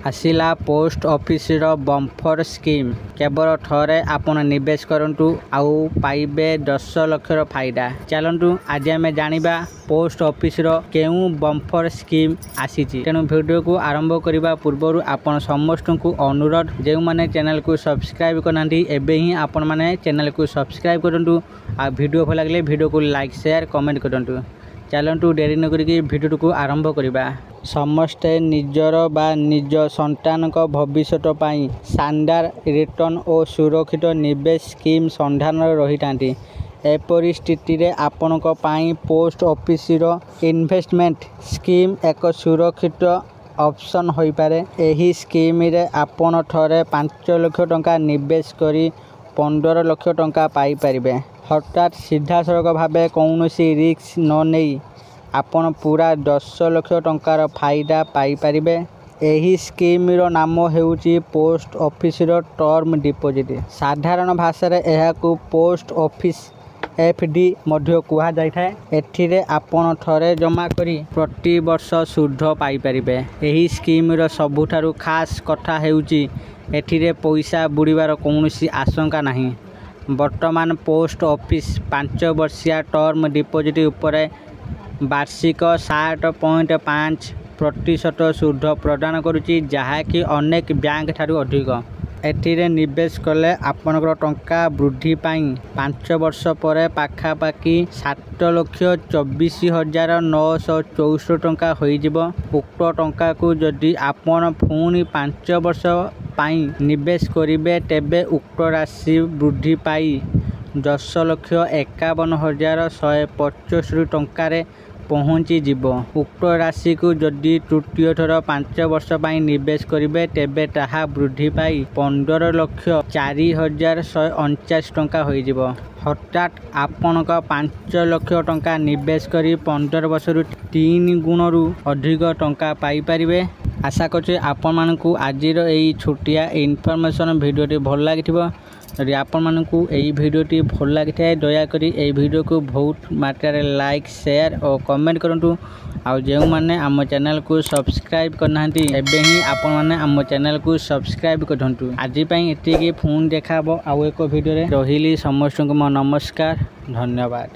आसिला post office रो bumper scheme केवल थरे आपण निवेश करंतु आउ पाइबे 10 लाख रो फायदा। चलंतु आज आम जानिबा पोस्ट ऑफिस रो केउ बम्फर स्कीम आसीची। तेणु वीडियो को आरंभ करबा पूर्व आपण समस्त को अनुरोध जो माने चैनल को सब्सक्राइब करनांती एबे ही आपण माने चैनल को सब्सक्राइब करंतु आ वीडियो भल लागले वीडियो को लाइक शेयर कमेंट करंतु। चलंतु डेरी न करिके वीडियो को आरंभ करबा। समस्ते निजर बा निज संतान को भविष्य पाई शानदार रिटर्न और सुरक्षित निवेश स्कीम संधान रही थांती। एपरी स्थिति रे आपण को पाई पोस्ट ऑफिस रो इन्वेस्टमेंट स्कीम एक सुरक्षित ऑप्शन होई पारे। एही स्कीम रे आपण थरे 5 लाख टंका निवेश करी 15 लाख टंका पाई परिबे। हठात सीधा सड़क भावे कौनसी रिस्क न नहीं आपण पूरा 10 लाख टंकार फायदा पाई परिबे। एही स्कीम रो नाम हेउची पोस्ट ऑफिस रो टर्म डिपॉजिट। साधारण भाषा रे एहा को पोस्ट ऑफिस एफडी मध्य कुहा जाय थाए। एथिरे आपण थरे जमा करी प्रति वर्ष सुध पाई परिबे। एही स्कीम रो सबुठारु खास कथा हेउची एथिरे पैसा बुड़ीबार कौनसी आशंका नहीं। वर्तमान पोस्ट ऑफिस 5 वर्षिया टर्म डिपॉजिट उपरे वार्षिक 7.5% सुध प्रदान करुच्ची, जहाँकि अनेक बैंक ठारू अधिक। एथिरे निवेश कले आपनकर टंका वृद्धि पाई 5 वर्ष पर पाखापाखि 7,24,964 टंका होइजिबो। उक्त टंका को जदि आपण पुणी 5 वर्ष पाई निवेश करिबे तेबे उक्त राशि वृद्धि पाई 10,51,175 टंका पहुँची जीवो। उक्त राशि को जदि तृतीय थर 5 वर्ष पाई निवेश करिबे तेबे ताहा वृद्धि पाई 15,04,149 टंका होई जीवो। हठात आपनका 5 लाख टंका निवेश करी 15 वर्ष 3 गुणरू अधिक टंका पाई परिबे। आशा करछि आपण मानकु आजिर एई छोटिया इनफॉरमेशन वीडियोटी भल लागिथिबो। यदि आपण मानकु एई वीडियोटी भल लागिथाय दया करी एई वीडियो को बहुत मात्रा रे लाइक शेयर और कमेंट करंतु। आ जेउ माने हम चैनल को सब्सक्राइब करनांती एबे ही आपण माने हम चैनल को सब्सक्राइब करंतु। आजि पई एतिकी फोन देखाबो आ एक वीडियो रे रहिली समस्त को नमस्कार धन्यवाद।